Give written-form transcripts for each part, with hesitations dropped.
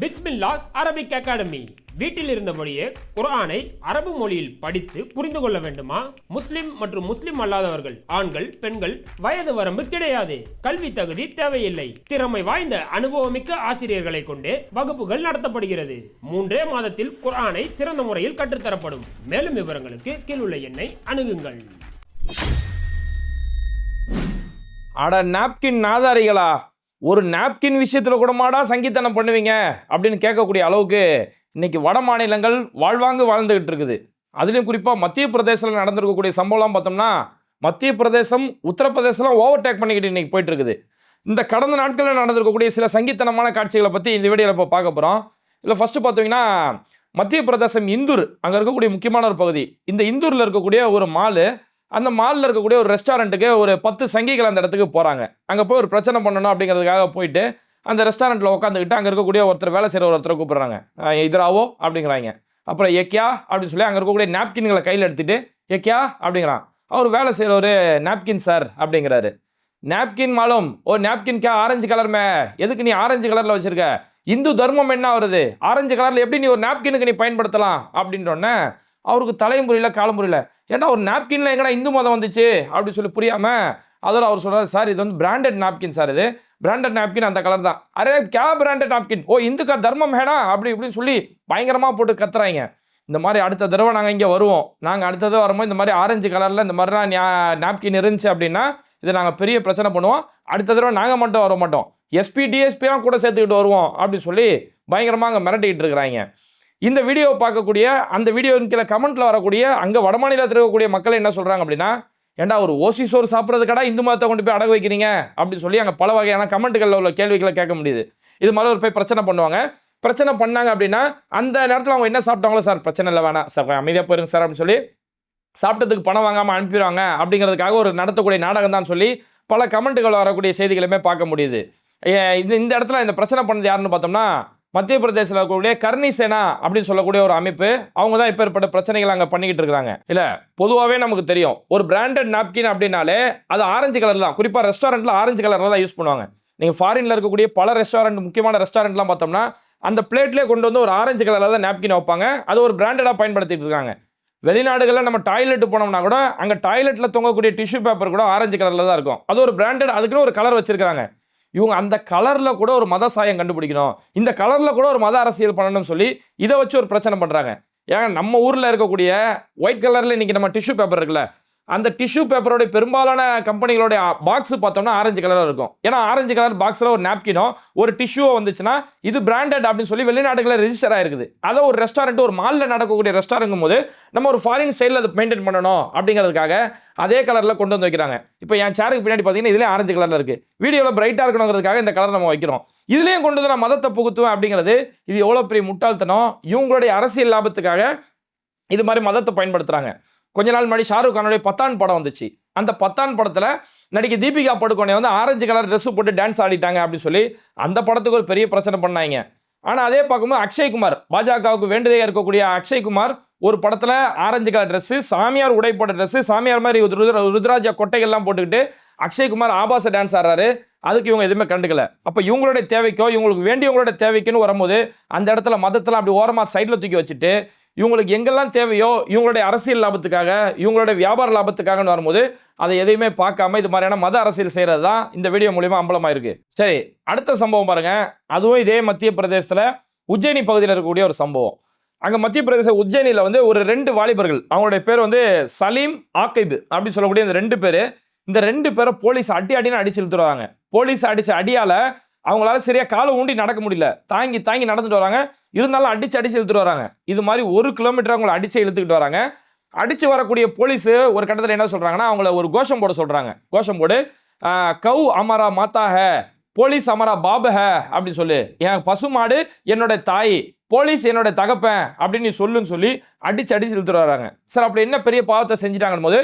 பிஸ்மில்லா Arabic academy. வீட்டில் இருந்தபடியே குர்ஆனை அரபு மொழியில் படித்து புரிந்து கொள்ள வேண்டுமா? முஸ்லிம் மற்றும் முஸ்லிம் அல்லாதவர்கள், ஆண்கள், பெண்கள், வயது வரம்பு கிடையாது. கல்வி தகுதி தேவையில்லை. திறமை வாய்ந்த அனுபவமிக்க ஆசிரியர்களை கொண்டே வகுப்புகள் நடத்தப்படுகிறது. 3 மாதத்தில் குர்ஆனை சிறந்த முறையில் கற்றுத்தரப்படும். மேலும் விவரங்களுக்கு கீழுள்ள எண்ணை அணுகுங்கள். அட நாப்கின் நாதாரிகளா, ஒரு நாப்கின் விஷயத்தில் கூட மாடா சங்கீத்தனம் பண்ணுவீங்க அப்படின்னு கேட்கக்கூடிய அளவுக்கு இன்னைக்கு வட மாநிலங்கள் வாழ்வாங்கு வாழ்ந்துகிட்டு இருக்குது. அதுலேயும் குறிப்பாக மத்திய பிரதேசத்தில் நடந்திருக்கக்கூடிய சம்பவம்லாம் பார்த்தோம்னா, மத்திய பிரதேசம் உத்தரப்பிரதேசம்லாம் ஓவர்டேக் பண்ணிக்கிட்டு இன்னைக்கு போயிட்டு இருக்குது. இந்த கடந்த நாட்களில் நடந்திருக்கக்கூடிய சில சங்கீத்தனமான காட்சிகளை பற்றி இந்த வீடியோவில் இப்போ பார்க்க போகிறோம். இல்லை ஃபஸ்ட்டு பார்த்தீங்கன்னா, மத்திய பிரதேசம் இந்தூர், அங்கே இருக்கக்கூடிய முக்கியமான ஒரு பகுதி. இந்த இந்தூரில் இருக்கக்கூடிய ஒரு மாலு, அந்த மாலில் இருக்கக்கூடிய ஒரு ரெஸ்டாரண்ட்டுக்கு ஒரு 10 சங்கிகள் அந்த இடத்துக்கு போகிறாங்க. அங்கே போய் ஒரு பிரச்சனை பண்ணணும் அப்படிங்கிறதுக்காக போயிட்டு அந்த ரெஸ்டாரண்ட்டில் உட்காந்துக்கிட்டு அங்கே இருக்கக்கூடிய ஒருத்தர், வேலை செய்கிற ஒருத்தரை கூப்பிட்றாங்க. எதிராவோ அப்படிங்கிறாங்க. அப்புறம் ஏக்கியா அப்படின்னு சொல்லி அங்கே இருக்கக்கூடிய நாப்கின்களை கையில் எடுத்துகிட்டு ஏக்கியா அப்படிங்கிறான். அவர் வேலை செய்கிறவர் நாப்கின் சார் அப்படிங்கிறாரு. நாப்கின் மாலும் ஓ நாப்கின் கே ஆரஞ்சு கலர் மே, எதுக்கு நீ ஆரஞ்சு கலரில் வச்சுருக்க? இந்து தர்மம் என்ன வருது, ஆரஞ்சு கலரில் எப்படி நீ ஒரு நாப்கினுக்கு நீ பயன்படுத்தலாம் அப்படின்றோன்னே அவருக்கு தலையும் புரியல காலம் புரியல. ஏன்னா ஒரு நாப்கின்ல எங்கடா இந்து மதம் வந்துச்சு அப்படின்னு சொல்லி புரியாமல் அதோட அவர் சொல்கிறார், சார் இது வந்து பிராண்டட் நாப்கின் சார், இது பிராண்டட் நாப்கின் அந்த கலர் தான். அரே கே பிராண்டட் நாப்கின், ஓ இந்துக்கா தர்மம் ஹேடா அப்படி இப்படின்னு சொல்லி பயங்கரமாக போட்டு கத்துறாங்க. இந்த மாதிரி அடுத்த தடவை நாங்கள் இங்கே வருவோம், நாங்கள் அடுத்தது வரும்போது இந்த மாதிரி ஆரஞ்சு கலரில் இந்த மாதிரிலாம் நாப்கின் இருந்துச்சு அப்படின்னா இதை நாங்கள் பெரிய பிரச்சனை பண்ணுவோம், அடுத்த தடவை நாங்கள் மட்டும் வர மாட்டோம், எஸ்பி டிஎஸ்பியாக கூட சேர்த்துக்கிட்டு வருவோம் அப்படின்னு சொல்லி பயங்கரமாக அங்கே மிரட்டிக்கிட்டு இருக்கிறாங்க. இந்த வீடியோவை பார்க்கக்கூடிய, அந்த வீடியோவின் கீழே கமெண்ட்டில் வரக்கூடிய அங்கே வடமாநிலத்தில் இருக்கக்கூடிய மக்கள் என்ன சொல்கிறாங்க அப்படின்னா, ஏண்டா ஒரு ஓசி சோறு சாப்பிட்றதுக்கடா இந்து மதத்தை கொண்டு போய் அடகு வைக்கிறீங்க அப்படின்னு சொல்லி அங்கே பல வகையான கமெண்ட்டுகளில் உள்ள கேள்விகளை கேட்க முடியுது. இது மாதிரி ஒரு போய் பிரச்சனை பண்ணுவாங்க. பிரச்சனை பண்ணாங்க அப்படின்னா அந்த நேரத்தில் அவங்க என்ன சாப்பிட்டாங்களோ, சார் பிரச்சனை இல்லை வேணாம் சார் அமைதியாக போயிருங்க சார் அப்படின்னு சொல்லி சாப்பிட்டதுக்கு பணம் வாங்காமல் அனுப்பிடுவாங்க அப்படிங்கிறதுக்காக ஒரு நடத்தக்கூடிய நாடகம் தான் சொல்லி பல கமெண்ட்டுகள் வரக்கூடிய செய்திகளுமே பார்க்க முடியுது. இந்த இடத்துல இந்த பிரச்சனை பண்ணது யாருன்னு பார்த்தோம்னா, மத்திய பிரதேசத்தில் இருக்கக்கூடிய கர்ணி சேனா அப்படின்னு சொல்லக்கூடிய ஒரு அமைப்பு. அவங்க தான் இப்போ ஏற்பட்ட பிரச்சனைகள் அங்கே பண்ணிக்கிட்டு இருக்கிறாங்க. இல்லை பொதுவாகவே நமக்கு தெரியும், ஒரு பிராண்டட் நாப்கின் அப்படின்னாலே அது ஆரஞ்சு கலர் தான். குறிப்பாக ரெஸ்டாரண்ட்டில் ஆரஞ்சு கலரில் தான் யூஸ் பண்ணுவாங்க. நீங்கள் ஃபாரினில் இருக்கக்கூடிய பல ரெஸ்டாரண்ட், முக்கியமான ரெஸ்டாரண்ட்லாம் பார்த்தோம்னா அந்த பிளேட்லேயே கொண்டு வந்து ஒரு ஆரஞ்சு கலரில் தான் நாப்கின் வைப்பாங்க. அது ஒரு பிராண்டடாக பயன்படுத்திட்டு இருக்காங்க. வெளிநாடுகளில் நம்ம டாய்லெட்டு போனோம்னா கூட அங்கே டாய்லெட்டில் தொங்கக்கூடிய டிஷ்யூ பேப்பர் கூட ஆரஞ்சு கலரில் தான் இருக்கும். அது ஒரு பிராண்டட், அதுக்குன்னு ஒரு கலர் வச்சிருக்காங்க. இவங்க அந்த கலரில் கூட ஒரு மத சாயம் கண்டுபிடிக்கணும், இந்த கலரில் கூட ஒரு மத அரசியல் பண்ணணும்னு சொல்லி இதை வச்சு ஒரு பிரச்சனை பண்ணுறாங்க. ஏன்னா நம்ம ஊரில் இருக்கக்கூடிய ஒயிட் கலரில் இன்றைக்கி நம்ம டிஷ்யூ பேப்பர் இருக்குல்ல, அந்த டிஷ்யூ பேப்பரோடைய பெரும்பாலான கம்பெனிகளுடைய பாக்ஸ் பார்த்தோம்னா ஆரஞ்சு கலரில் இருக்கும். ஏன்னா ஆரஞ்சு கலர் பாக்ஸில் ஒரு நாப்கினோ ஒரு டிஷ்யூவோ வந்துச்சுன்னா இது பிராண்டட் அப்படின்னு சொல்லி வெளிநாடுகளில் ரெஜிஸ்டர் ஆகிருக்குது. அதை ஒரு ரெஸ்டாரண்ட், ஒரு மாலில் நடக்கக்கூடிய ரெஸ்டாரண்ட்டும் போது நம்ம ஒரு ஃபாரின் ஸ்டைலில் அதை மெயின்டைன் பண்ணணும் அப்படிங்கிறதுக்காக அதே கலரில் கொண்டு வந்து வைக்கிறாங்க. இப்போ என் சேருக்கு பின்னாடி பார்த்தீங்கன்னா இதுலேயே ஆரஞ்சு கலரில் இருக்குது. வீடியோவில் பிரைட்டாக இருக்கணுங்கிறதுக்காக இந்த கலர் நம்ம வைக்கிறோம். இதுலேயும் கொண்டு வந்து நான் மதத்தை புகுத்துவேன் அப்படிங்கிறது இது எவ்வளோ பெரிய முட்டாள்தனம். இவங்களுடைய அரசியல் லாபத்துக்காக இது மாதிரி மதத்தை பயன்படுத்துகிறாங்க. கொஞ்ச நாள் முன்னாடி ஷாருக் கானுடைய பத்தான் படம் வந்துச்சு. அந்த பத்தான் படத்தில் நடிகை தீபிகா படுகோனே வந்து ஆரஞ்சு கலர் ட்ரெஸ் போட்டு டான்ஸ் ஆடிட்டாங்க அப்படின்னு சொல்லி அந்த படத்துக்கு ஒரு பெரிய பிரச்சனை பண்ணாங்க. ஆனால் அதே பார்க்கும்போது அக்ஷய்குமார், பாஜகவுக்கு வேண்டுதே இருக்கக்கூடிய அக்ஷய்குமார் ஒரு படத்தில் ஆரஞ்சு கலர் ட்ரெஸ்ஸு, சாமியார் உடை போட்ட ட்ரெஸ்ஸு, சாமியார் மாதிரி ருத்ராஜா கொட்டைகள்லாம் போட்டுக்கிட்டு அக்ஷய்குமார் ஆபாச டான்ஸ் ஆடுறாரு. அதுக்கு இவங்க எதுவுமே கண்டுக்கல. அப்போ இவங்களுடைய தேவைக்கோ, இவங்களுக்கு வேண்டியவங்களோட தேவைக்குன்னு வரும்போது அந்த இடத்துல மதத்தில் அப்படி ஓரமாக சைடில் தூக்கி வச்சுட்டு இவங்களுக்கு எங்கெல்லாம் தேவையோ இவங்களுடைய அரசியல் லாபத்துக்காக, இவங்களுடைய வியாபார லாபத்துக்காகன்னு வரும்போது அதை எதையுமே பார்க்காம இது மாதிரியான மத அரசியல் செய்கிறது தான் இந்த வீடியோ மூலிமா அம்பலமாக இருக்குது. சரி, அடுத்த சம்பவம் பாருங்கள். அதுவும் இதே மத்திய பிரதேசத்தில் உஜ்ஜயினி பகுதியில் இருக்கக்கூடிய ஒரு சம்பவம். அங்கே மத்திய பிரதேச உஜ்ஜயினியில் வந்து ஒரு 2 வாலிபர்கள், அவங்களுடைய பேர் வந்து சலீம், ஆக்கைப் அப்படின்னு சொல்லக்கூடிய இந்த 2 பேர். இந்த 2 பேரை போலீஸ் அடின்னு அடிச்சு இழுத்துருவாங்க. போலீஸ் அடித்த அடியால் அவங்களால சரியாக காலை ஊண்டி நடக்க முடியல, தாங்கி தாங்கி நடந்துட்டு வராங்க. இருந்தாலும் அடிச்சு இழுத்துட்டு வராங்க. இது மாதிரி 1 கிலோமீட்டர் அவங்களை அடிச்சு இழுத்துக்கிட்டு வராங்க. அடித்து வரக்கூடிய போலீஸு ஒரு கட்டத்தில் என்ன சொல்கிறாங்கன்னா, அவங்கள ஒரு கோஷம் போட சொல்கிறாங்க. கோஷம் போடு, கவு அமரா மாத்தா ஹே, போலீஸ் அமரா பாபு ஹே அப்படின்னு சொல்லு, என் பசுமாடு என்னோட தாய், போலீஸ் என்னோட தகப்பன் அப்படின்னு நீ சொல்லுன்னு சொல்லி அடிச்சு இழுத்துட்டு வராங்க. சார் அப்படி என்ன பெரிய பாவத்தை செஞ்சுட்டாங்கன்னு போது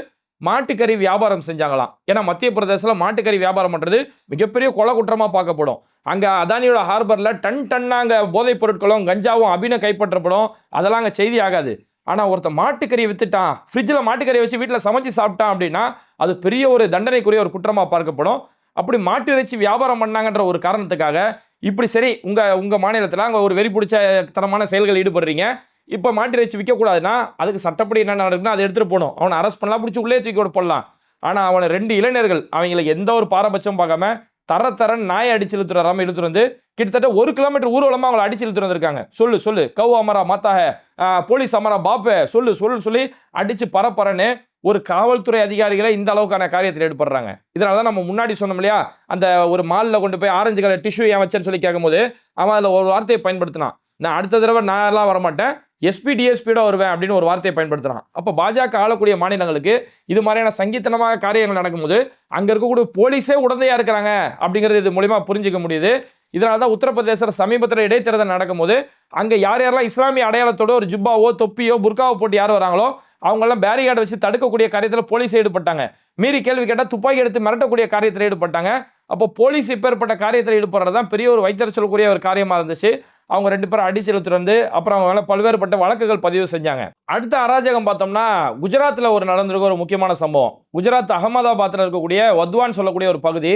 மாட்டுக்கறி வியாபாரம் செஞ்சாங்களாம். ஏன்னா மத்திய பிரதேசத்தில் மாட்டுக்கறி வியாபாரம் பண்ணுறது மிகப்பெரிய கொலை குற்றமாக பார்க்கப்படும். அங்கே அதானியோட ஹார்பரில் டன்னாக அங்கே போதைப் பொருட்களும் கஞ்சாவும் அபின கைப்பற்றப்படும். அதெல்லாம் அங்கே செய்தி ஆகாது. ஆனால் ஒருத்தர் மாட்டுக்கறியை விற்றுட்டான், ஃப்ரிட்ஜில் மாட்டுக்கறியை வச்சு வீட்டில் சமைச்சு சாப்பிட்டான் அப்படின்னா அது பெரிய ஒரு தண்டனைக்குரிய ஒரு குற்றமாக பார்க்கப்படும். அப்படி மாட்டு இறைச்சி வியாபாரம் பண்ணாங்கன்ற ஒரு காரணத்துக்காக இப்படி சரி உங்கள் மாநிலத்தில் அங்கே ஒரு வெறி பிடிச்ச தனமான செயல்கள் ஈடுபடுறீங்க, இப்போ மாட்டு இறைச்சி விற்கக்கூடாதுன்னா அதுக்கு சட்டப்படி என்ன நடக்குதுன்னா அதை எடுத்துகிட்டு போகணும். அவனை அரெஸ்ட் பண்ணலாம், பிடிச்சி உள்ளே தூக்கி கூட போடலாம். ஆனால் அவனை 2 இளைஞர்கள் அவங்களுக்கு எந்த ஒரு பாரபட்சம் பார்க்காம தரன் நாயை அடிச்சு இழுத்துட்டு வராமல் இழுத்துட்டு வந்து கிட்டத்தட்ட 1 கிலோமீட்டர் ஊர்வலமாக அவங்களை அடிச்சு இழுத்துட்டு வந்திருக்காங்க. சொல்லு கவு அமரா மாத்தாக, போலீஸ் அமரா பாப்பே, சொல்லி அடிச்சு பரப்பரன்னு ஒரு காவல்துறை அதிகாரிகளை இந்த அளவுக்கான காரியத்தில் ஈடுபடுறாங்க. இதனால தான் நம்ம முன்னாடி சொன்னோம் இல்லையா, அந்த ஒரு மாலில் கொண்டு போய் ஆரஞ்சு கலர் டிஷ்யூ ஏன் வச்சேன்னு சொல்லி கேட்கும்போது அவன் அதில் ஒரு வார்த்தையை பயன்படுத்தினான், நான் அடுத்த தடவை நான் எல்லாம் வரமாட்டேன், எஸ்பி டிஎஸ்பியோட வருவேன் அப்படின்னு ஒரு வார்த்தையை பயன்படுத்துறான். அப்போ பாஜக ஆளக்கூடிய மாநிலங்களுக்கு இது மாதிரியான சங்கீத்தனமாக காரியங்கள் நடக்கும்போது அங்கே இருக்கக்கூடிய போலீஸே உடந்தையா இருக்கிறாங்க அப்படிங்கிறது இது மூலியமா புரிஞ்சிக்க முடியுது. இதனால தான் உத்தரப்பிரதேச சமீபத்தில் இடைத்தேர்தல் நடக்கும்போது அங்கே யாரெல்லாம் இஸ்லாமிய அடையாளத்தோட ஒரு ஜுப்பாவோ தொப்பியோ புர்காவோ போட்டு யார் வராங்களோ அவங்கெல்லாம் பேரிகார்டு வச்சு தடுக்கக்கூடிய காரியத்தில் போலீஸ் ஈடுபட்டாங்க. மீறி கேள்வி கேட்டால் துப்பாக்கி எடுத்து மிரட்டக்கூடிய காரியத்தில் ஈடுபட்டாங்க. அப்போ போலீஸ் இப்பேற்பட்ட காரியத்தில் ஈடுபடுறது தான் பெரிய ஒரு வைத்தறிச்சலுக்குரிய ஒரு காரியமாக இருந்துச்சு. அவங்க 2 பேரும் அடிச்சு இழுத்துட்டு வந்து அப்புறம் அவங்க மேலே பல்வேறுபட்ட வழக்குகள் பதிவு செஞ்சாங்க. அடுத்த அராஜகம் பார்த்தோம்னா குஜராத்தில் ஒரு நடந்திருக்க ஒரு முக்கியமான சம்பவம். குஜராத் அகமதாபாத்தில் இருக்கக்கூடிய வத்வான் சொல்லக்கூடிய ஒரு பகுதி,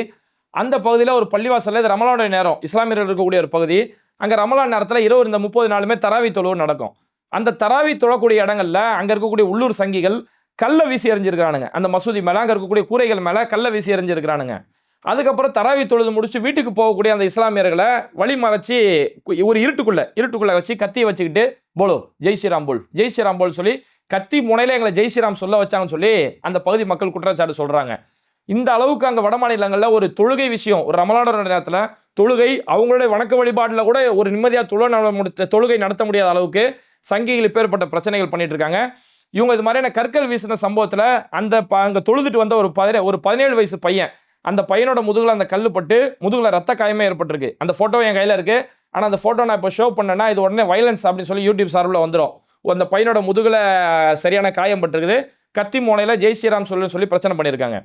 அந்த பகுதியில் ஒரு பள்ளிவாசலில் இது ரமலானுடைய நேரம், இஸ்லாமியர்கள் இருக்கக்கூடிய ஒரு பகுதி. அங்கே ரமலான் நேரத்தில் இரவு இந்த 30 நாளுமே தராவி தொழுவு நடக்கும். அந்த தராவி தொழக்கூடிய இடங்கள்ல அங்கே இருக்கக்கூடிய உள்ளூர் சங்கிகள் கல்லை வீசி எறிஞ்சிருக்கிறானுங்க. அந்த மசூதி மேலே அங்கே இருக்கக்கூடிய கூரைகள் மேலே கல்லை வீசி எறிஞ்சிருக்கிறானுங்க. அதுக்கப்புறம் தராவி தொழுது முடிச்சு வீட்டுக்கு போகக்கூடிய அந்த இஸ்லாமியர்களை வழி மறைச்சி ஒரு இருட்டுக்குள்ள வச்சு கத்தியை வச்சுக்கிட்டு போலோ ஜெய் ஸ்ரீராம் போல் சொல்லி கத்தி முனையில எங்களை ஜெய் ஸ்ரீராம் சொல்ல வச்சாங்கன்னு சொல்லி அந்த பகுதி மக்கள் குற்றச்சாட்டு சொல்றாங்க. இந்த அளவுக்கு அங்கே வட மாநிலங்களில் ஒரு தொழுகை விஷயம், ஒரு ரமலானோட நேரத்தில் தொழுகை, அவங்களுடைய வணக்க வழிபாட்டில் கூட ஒரு நிம்மதியாக தொழுகை நடத்த முடியாத அளவுக்கு சங்கிகள் இப்பேற்பட்ட பிரச்சனைகள் பண்ணிட்டு இருக்காங்க. இவங்க இது மாதிரியான கற்கள் வீசின சம்பவத்தில் அங்கே தொழுதுட்டு வந்த ஒரு 17 வயசு பையன், அந்த பையனோட முதுகில் அந்த கல் பட்டு முதுகில் ரத்த காயமே ஏற்பட்டிருக்கு. அந்த ஃபோட்டோ என் கையில் இருக்கு. ஆனால் அந்த ஃபோட்டோ நான் இப்போ ஷோ பண்ணேன்னா இது உடனே வைலன்ஸ் அப்படின்னு சொல்லி யூடியூப் சார்பில் வந்துடும். அந்த பையனோட முதுகில் சரியான காயம் பட்டிருக்குது. கத்தி மோனையில் ஜெய் ஸ்ரீராம் சொல்லி பிரச்சனை பண்ணியிருக்காங்க.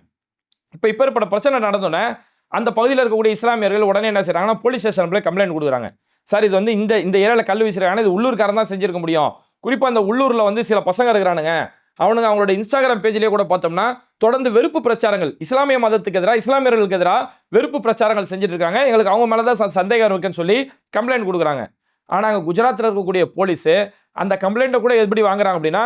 இப்போ இப்பேற்பட்ட பிரச்சனை நடந்தோன்னே அந்த பகுதியில் இருக்கக்கூடிய இஸ்லாமியர்கள் உடனே என்ன செய்கிறாங்கன்னா போலீஸ் ஸ்டேஷன் போய் கம்ப்ளைண்ட் கொடுக்குறாங்க. சார் இது வந்து இந்த ஏரியாவில் கல் வீசுறாங்க, இது உள்ளூர்காரன் தான் செஞ்சிருக்க முடியும். குறிப்பாக அந்த உள்ளூரில் வந்து சில பசங்க இருக்கிறானுங்க, அவனுங்க அவங்களோட இன்ஸ்டாகிராம் பேஜ்லேயே கூட பார்த்தோம்னா தொடர்ந்து வெறுப்பு பிரச்சாரங்கள், இஸ்லாமிய மதத்துக்கு எதிராக இஸ்லாமியர்களுக்கு எதிராக வெறுப்பு பிரச்சாரங்கள் செஞ்சுட்டு இருக்காங்க, எங்களுக்கு அவங்க மேலே தான் சந்தேகம் இருக்குன்னு சொல்லி கம்ப்ளைண்ட் கொடுக்குறாங்க. ஆனால் அங்கே குஜராத்தில் இருக்கக்கூடிய போலீஸு அந்த கம்ப்ளைண்ட்டை கூட எப்படி வாங்குறாங்க அப்படின்னா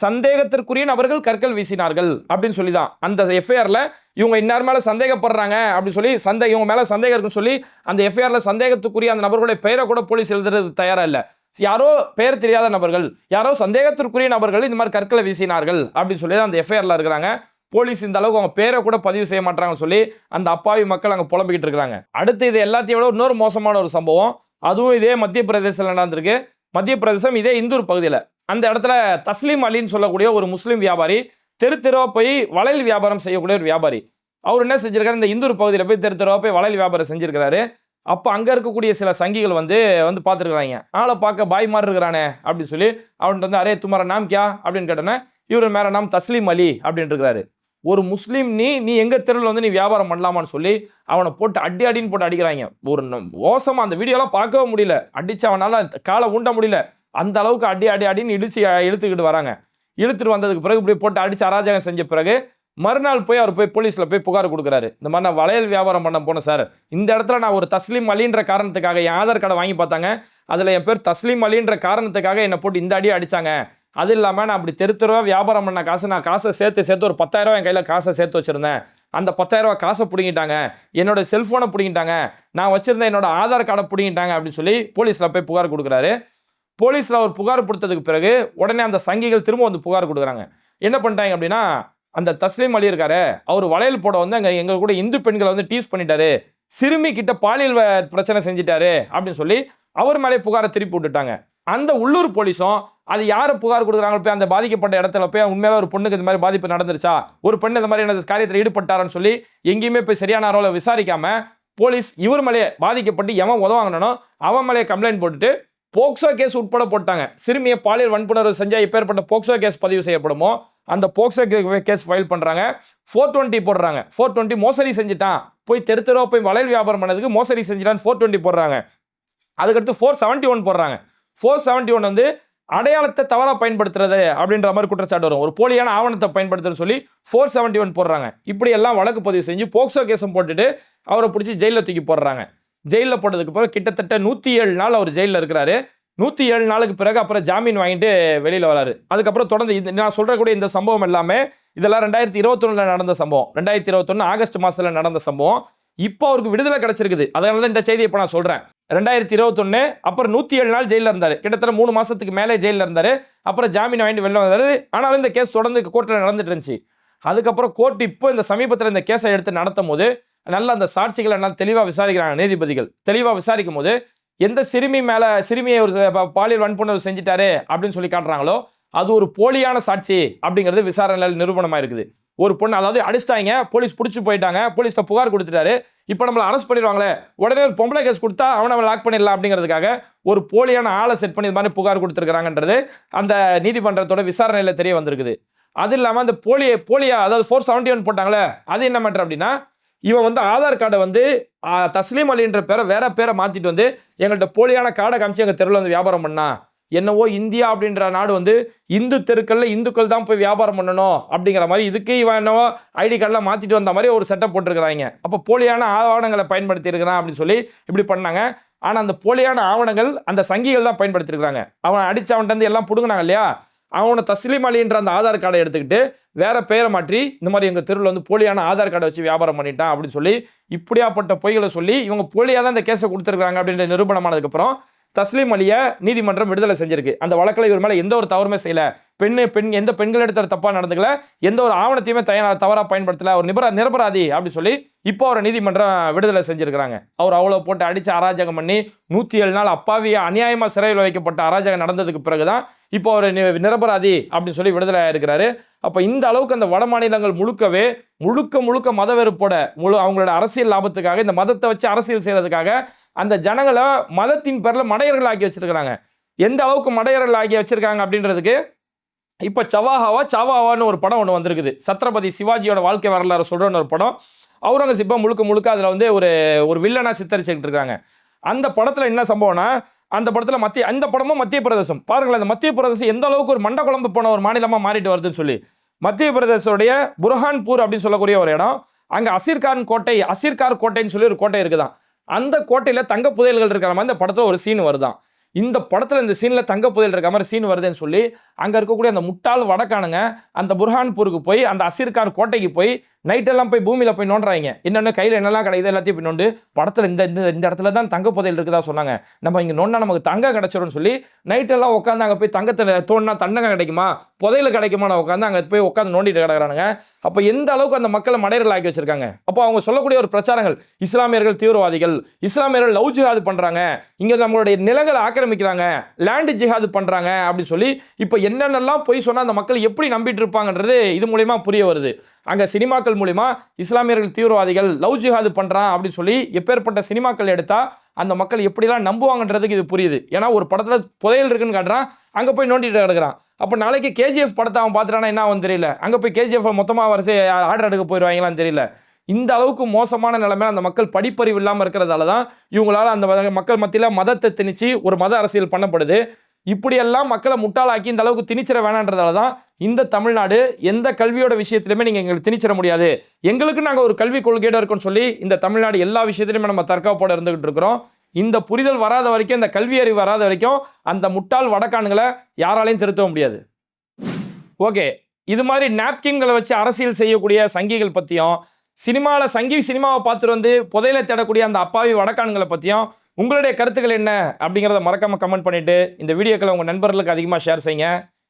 சந்தேகத்திற்குரிய நபர்கள் கற்கள் வீசினார்கள் அப்படின்னு சொல்லி தான் அந்த எஃப்ஐஆரில் இவங்க இன்னார் மேலே சந்தேகப்படுறாங்க அப்படின்னு சொல்லி இவங்க மேலே சந்தேகம் இருக்குன்னு சொல்லி அந்த எஃப்ஐஆரில் சந்தேகத்துக்குரிய அந்த நபர்களுடைய பெயரை கூட போலீஸ் எழுதுறது தயாராக இல்லை. யாரோ பெயர் தெரியாத நபர்கள், யாரோ சந்தேகத்திற்குரிய நபர்கள் இந்த மாதிரி கற்களை வீசினார்கள் அப்படின்னு சொல்லி தான் அந்த எஃப்ஐஆரில் இருக்கிறாங்க. போலீஸ் இந்த அளவுக்கு அவங்க பேரை கூட பதிவு செய்ய மாட்டாங்கன்னு சொல்லி அந்த அப்பாவி மக்கள் அங்கே புலம்பிக்கிட்டு இருக்கிறாங்க. அடுத்து இது எல்லாத்தையும் விட இன்னொரு மோசமான ஒரு சம்பவம், அதுவும் இதே மத்திய பிரதேசத்தில் நடந்திருக்கு. மத்திய பிரதேசம் இதே இந்தூர் பகுதியில் அந்த இடத்துல தஸ்லீம் அலின்னு சொல்லக்கூடிய ஒரு முஸ்லீம் வியாபாரி தெருவா போய் வளையல் வியாபாரம் செய்யக்கூடிய ஒரு வியாபாரி, அவர் என்ன செஞ்சிருக்காரு, இந்த இந்தூர் பகுதியில் போய் தெருவா போய் வளையல் வியாபாரம் செஞ்சிருக்கிறாரு. அப்போ அங்கே இருக்கக்கூடிய சில சங்கிகள் வந்து பார்த்துருக்குறாங்க, ஆளை பார்க்க பாய் மாதிரி இருக்கிறானே அப்படின்னு சொல்லி அவன்கிட்ட வந்து அரே துமாரா நாம் கியா அப்படின்னு கேட்டோன்னே இவர் மேலே நாம் தஸ்லீம் அலி அப்படின்னு இருக்கிறாரு. ஒரு முஸ்லீம் நீ எங்கள் தெருவில் வந்து நீ வியாபாரம் பண்ணலாமான்னு சொல்லி அவனை போட்டு அடின்னு போட்டு அடிக்கிறாங்க. ஒரு மோசமாக அந்த வீடியோலாம் பார்க்கவே முடியல, அடித்து அவனால் காலை ஊண்ட முடியல, அந்த அளவுக்கு அடின்னு இழுத்துக்கிட்டு வராங்க. இழுத்துட்டு வந்ததுக்கு பிறகு இப்படி போட்டு அடித்து அராஜகம் செஞ்ச பிறகு மறுநாள் அவர் போய் போலீஸில் போய் புகார் கொடுக்குறாரு. இந்த மாதிரி நான் வளையல் வியாபாரம் பண்ண போனேன் சார், இந்த இடத்துல நான் ஒரு தஸ்லீம் அலின்ற காரணத்துக்காக என் ஆதார் கார்டை வாங்கி பார்த்தாங்க, அதில் என் பேர் தஸ்லீம் அலின்ற காரணத்துக்காக என்னை போட்டு இந்த அடித்தாங்க. அது இல்லாமல் நான் அப்படி தெருவாக வியாபாரம் பண்ண நான் காசை சேர்த்து ஒரு 10,000 என் கையில் காசை சேர்த்து வச்சுருந்தேன், அந்த 10,000 காசை பிடிங்கிட்டாங்க, என்னோட செல்ஃபோனை பிடிங்கிட்டாங்க, நான் வச்சுருந்தேன் என்னோட ஆதார் கார்டை பிடிங்கிட்டாங்க அப்படின்னு சொல்லி போலீஸில் போய் புகார் கொடுக்குறாரு. போலீஸில் அவர் புகார் கொடுத்ததுக்கு பிறகு உடனே அந்த சங்கிகள் திரும்ப வந்து புகார் கொடுக்குறாங்க. என்ன பண்ணிட்டாங்க அப்படின்னா, அந்த தஸ்லீம் அலி இருக்காரு, அவர் வளையல் போட வந்து அங்கே எங்கள் கூட இந்து பெண்களை வந்து டீஸ் பண்ணிட்டாரு, சிறுமி கிட்ட பாலியல் பிரச்சனை செஞ்சிட்டாரு அப்படின்னு சொல்லி அவர் மேலே புகாரை திருப்பி விட்டுட்டாங்க. அந்த உள்ளூர் போலீஸும் அது யாரை புகார் கொடுக்குறாங்க போய் அந்த பாதிக்கப்பட்ட இடத்துல போய் உண்மையில ஒரு பொண்ணுக்கு இந்த மாதிரி பாதிப்பு நடந்துருச்சா, ஒரு பெண் இந்த மாதிரி காரியத்தில் ஈடுபட்டாரான்னு சொல்லி எங்கேயுமே போய் சரியான அளவில் விசாரிக்காம போலீஸ் இவர் மேலே பாதிக்கப்பட்டு எவன் உதவாங்கனோ அவன் மேலே கம்ப்ளைண்ட் போட்டுட்டு போக்சோ கேஸ் உட்பட போட்டாங்க. சிறுமியை பாலியல் வன்புணர்வு செஞ்சால் இப்பேற்பட்ட போக்சோ கேஸ் பதிவு செய்யப்படுமோ அந்த போக்சோ கேஸ் ஃபைல் பண்ணுறாங்க. 420 போடுறாங்க. 420 மோசடி செஞ்சுட்டான், போய் தெருவா போய் வளையல் வியாபாரம் பண்ணதுக்கு மோசடி செஞ்சுட்டான்னு 420 போடுறாங்க. அதுக்கடுத்து 471 போடுறாங்க. 471 வந்து அடையாளத்தை தவறாக பயன்படுத்துறது அப்படின்ற மாதிரி குற்றச்சாட்டு வரும், ஒரு போலியான ஆவணத்தை பயன்படுத்துறது சொல்லி 471 போடுறாங்க. இப்படி எல்லாம் வழக்கு பதிவு செஞ்சு போக்சோ கேஸும் போட்டுட்டு அவரை பிடிச்சி ஜெயிலில் தூக்கி போடுறாங்க. ஜெயிலில் போட்டதுக்கு பிறகு கிட்டத்தட்ட 107 நாள் அவர் ஜெயிலில் இருக்கிறாரு. 107 நாளுக்கு பிறகு அப்புறம் ஜாமீன் வாங்கிட்டு வெளியில் வராரு. அதுக்கப்புறம் தொடர்ந்து நான் சொல்கிறக்கூடிய இந்த சம்பவம் எல்லாமே இதெல்லாம் 2021 நடந்த சம்பவம். 2021 ஆகஸ்ட் மாதத்தில் நடந்த சம்பவம். இப்போ அவருக்கு விடுதலை கிடைச்சிருக்குது. அதனால தான் இந்த செய்தியை இப்போ நான் சொல்கிறேன். 2021 அப்புறம் 107 நாள் ஜெயிலில் இருந்தார். கிட்டத்தட்ட 3 மாதத்துக்கு மேலே ஜெயிலில் இருந்தார். அப்புறம் ஜாமீன் வாங்கிட்டு வெளில வந்தார். ஆனாலும் இந்த கேஸ் தொடர்ந்து கோர்ட்டில் நடந்துட்டு இருந்துச்சு. அதுக்கப்புறம் கோர்ட் இப்போ இந்த சமீபத்தில் இந்த கேஸை எடுத்து நடத்தும் போது நல்ல அந்த சாட்சிகளை எல்லாம் தெளிவாக விசாரிக்கிறாங்க நீதிபதிகள். தெளிவாக விசாரிக்கும் போது எந்த சிறுமியை ஒரு பாலியல் வன்புணர்வு செஞ்சிட்டாரு அப்படின்னு சொல்லி காட்டுறாங்களோ அது ஒரு போலியான சாட்சி அப்படிங்கிறது விசாரணையில் நிரூபணமாக இருக்குது. ஒரு பொண்ணு அதாவது அடிச்சிட்டாங்க, போலீஸ் பிடிச்சி போயிட்டாங்க, போலீஸ்ட்ட புகார் கொடுத்துட்டாரு, இப்போ நம்மளை அரெஸ்ட் பண்ணிடுவாங்களே, உடனே ஒரு பொம்பளை கேஸ் கொடுத்தா அவனை லாக் பண்ணிடலாம் அப்படிங்கிறதுக்காக ஒரு போலியான ஆளை செட் பண்ணி இது மாதிரி புகார் கொடுத்துருக்காங்கன்றது அந்த நீதிமன்றத்தோட விசாரணையில் தெரிய வந்திருக்குது. அது இல்லாமல் அந்த போலியா அதாவது 471 போட்டாங்களே அது என்ன மேட்டர் அப்படின்னா, இவன் ஆதார் கார்டை தஸ்லீம் அலின்ற வேற பேரை மாற்றிட்டு எங்கள்கிட்ட போலியான கார்டை காமிச்சு எங்கள் தெருவில் வியாபாரம் பண்ணா, என்னவோ இந்தியா அப்படின்ற நாடு இந்து தெருக்களில் இந்துக்கள் தான் போய் வியாபாரம் பண்ணணும் அப்படிங்கிற மாதிரி இதுக்கு இவன் என்னவோ ஐடி கார்டெலாம் மாற்றிட்டு வந்த மாதிரி ஒரு செட்டப் போட்டிருக்கிறாங்க. அப்போ போலியான ஆவணங்களை பயன்படுத்தி இருக்கிறான் அப்படின்னு சொல்லி இப்படி பண்ணாங்க. ஆனால் அந்த போலியான ஆவணங்கள் அந்த சங்கிகள் தான் பயன்படுத்திருக்கிறாங்க. அவன் அவன்கிட்ட எல்லாம் பிடுங்கினாங்க இல்லையா, அவனை தஸ்லீம் அலின்ற அந்த ஆதார் கார்டை எடுத்துக்கிட்டு வேற பெயரை மாற்றி இந்த மாதிரி எங்கள் தெருவில் போலியான ஆதார் கார்டை வச்சு வியாபாரம் பண்ணிட்டான் அப்படின்னு சொல்லி இப்படியாப்பட்ட பொய்களை சொல்லி இவங்க போலியாக தான் இந்த கேஸை கொடுத்துருக்காங்க அப்படின்ற நிரூபணமானதுக்கப்புறம் தஸ்லீம் அலியை நீதிமன்றம் விடுதலை செஞ்சிருக்கு. அந்த வழக்கில் இவர் மேலே எந்த ஒரு தவறுமே செய்யலை. எந்த பெண்கள் எடுத்த தப்பாக நடந்துக்கல, எந்த ஒரு ஆவணத்தையுமே தவறாக பயன்படுத்தலை, ஒரு நிரபராதி அப்படின்னு சொல்லி இப்போ அவரை நீதிமன்றம் விடுதலை செஞ்சிருக்கிறாங்க. அவர் அவ்வளோ போட்டு அடித்து அராஜகம் பண்ணி 107 நாள் அப்பாவிய அநியாயமாக சிறையில் வைக்கப்பட்ட அராஜகம் நடந்ததுக்கு பிறகுதான் இப்போ அவர் நிரபராதி அப்படின்னு சொல்லி விடுதலை இருக்கிறாரு. அப்போ இந்த அளவுக்கு அந்த வட மாநிலங்கள் முழுக்க மத வெறுப்போட அவங்களோட அரசியல் லாபத்துக்காக இந்த மதத்தை வச்சு அரசியல் செய்யறதுக்காக அந்த ஜனங்களை மதத்தின் பேரில் மடையர்கள் ஆக்கி வச்சிருக்கிறாங்க. எந்த அளவுக்கு மடையர்கள் ஆக்கி வச்சிருக்காங்க அப்படின்றதுக்கு இப்போ சாவாவான்னு ஒரு படம் ஒன்று வந்திருக்குது. சத்ரபதி சிவாஜியோட வாழ்க்கை வரலாறு சொல்கிறன்னு ஒரு படம். அவுரங்கசீப்பை முழுக்க அதில் ஒரு வில்லனாக சித்தரிச்சுக்கிட்டு இருக்காங்க. அந்த படத்தில் என்ன சம்பவம்னா, அந்த படத்தில் அந்த படமும் மத்திய பிரதேசம் பாருங்களேன். அந்த மத்திய பிரதேசம் எந்த அளவுக்கு ஒரு மண்ட குழம்பு போன ஒரு மாநிலமாக மாறிட்டு வருதுன்னு சொல்லி மத்திய பிரதேசோடைய புர்ஹான்பூர் அப்படின்னு சொல்லக்கூடிய ஒரு இடம். அங்கே அசிர்கார் கோட்டைன்னு சொல்லி ஒரு கோட்டை இருக்குதான். அந்த கோட்டையில் தங்க புதையல்கள் இருக்கிற மாதிரி இந்த படத்தில் ஒரு சீன் வருதான். இந்த படத்தில் இந்த சீனில் தங்க புதையல் இருக்க மாதிரி சீன் வருதுன்னு சொல்லி அங்கே இருக்கக்கூடிய அந்த முட்டாள் வடக்கானுங்க அந்த புர்ஹான்பூருக்கு போய் அந்த அசிர்கார் கோட்டைக்கு போய் நைட்டெல்லாம் போய் பூமியில் போய் நோண்டுறாங்க. என்னென்ன கையில் என்னெல்லாம் கிடையாது எல்லாத்தையும் போய் நோண்டு படத்தில் இந்த இடத்துல தான் தங்க புதையல் இருக்குதா சொன்னாங்க. நம்ம இங்கே நோண்டா நமக்கு தங்கம் கிடைச்சிடும்னு சொல்லி நைட்டெல்லாம் உட்காந்து அங்கே போய் தங்கத்தில் தோணுனா தண்டகம் கிடைக்குமா, புதையல் கிடைக்குமான உட்காந்து அங்கே போய் உட்காந்து நோண்டிட்டு கிடக்குறானுங்க. அப்போ எந்த அளவுக்கு அந்த மக்களை மடையர்கள் ஆக்கி வச்சிருக்காங்க. அப்போ அவங்க சொல்லக்கூடிய ஒரு பிரச்சாரங்கள், இஸ்லாமியர்கள் தீவிரவாதிகள், இஸ்லாமியர்கள் லவ் ஜிஹாது பண்ணுறாங்க, இங்கே நம்மளுடைய நிலங்களை ஆக்கிரமிக்கிறாங்க, லேண்டு ஜிஹாது பண்ணுறாங்க அப்படின்னு சொல்லி இப்போ என்னென்னலாம் போய் சொன்னால் அந்த மக்கள் எப்படி நம்பிட்டு இருப்பாங்கன்றது இது மூலமா புரிய வருது. அங்கே சினிமாக்கள் மூலிமா இஸ்லாமியர்கள் தீவிரவாதிகள் லவ் ஜிஹாது பண்ணுறான் அப்படின்னு சொல்லி எப்பேற்பட்ட சினிமாக்கள் எடுத்தால் அந்த மக்கள் எப்படிலாம் நம்புவாங்கன்றதுக்கு இது புரியுது. ஏன்னா ஒரு படத்தில் புதையல் இருக்குன்னு காட்டுறான், அங்கே போய் நோண்டிட்டு கிடக்குறான். அப்போ நாளைக்கு கேஜிஎஃப் படத்தை அவன் பார்த்துட்டானா என்ன ஆகும் தெரியல, அங்கே போய் கேஜிஎஃப் மொத்தமாக வரிசை ஆர்டர் எடுக்க போயிடுவாங்களான்னு தெரியல. இந்த அளவுக்கு மோசமான நிலைமையில அந்த மக்கள் படிப்பறிவு இல்லாமல் இருக்கிறதால தான் இவங்களால அந்த மக்கள் மத்தியில் மதத்தை திணிச்சு ஒரு மத அரசியல் பண்ணப்படுது. இப்படியெல்லாம் மக்களை முட்டாளாக்கி இந்த அளவுக்கு திணிச்சிட வேணான்றதால தான் இந்த தமிழ்நாடு எந்த கல்வியோட விஷயத்திலுமே நீங்கள் எங்களுக்கு திணிச்சிட முடியாது, எங்களுக்கு நாங்கள் ஒரு கல்வி கொள்கையோட இருக்கோம்னு சொல்லி இந்த தமிழ்நாடு எல்லா விஷயத்திலுமே நம்ம தற்காப்போட இருந்துகிட்டு இருக்கிறோம். இந்த புரிதல் வராத வரைக்கும், இந்த கல்வி அறிவு வராத வரைக்கும் அந்த முட்டாள் வடக்கானுங்களை யாராலையும் திருத்த முடியாது. ஓகே, இது மாதிரி நாப்கின்களை வச்சு அரசியல் செய்யக்கூடிய சங்கிகள் பற்றியும் சினிமாவை பார்த்துட்டு புதையில தேடக்கூடிய அந்த அப்பாவி வடக்கானுங்களை பற்றியும் உங்களுடைய கருத்துக்கள் என்ன அப்படிங்கிறத மறக்காம கமெண்ட் பண்ணிட்டு இந்த வீடியோக்களை உங்கள் நண்பர்களுக்கு அதிகமாக ஷேர் செய்யுங்க.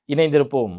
இணைந்திருப்போம்.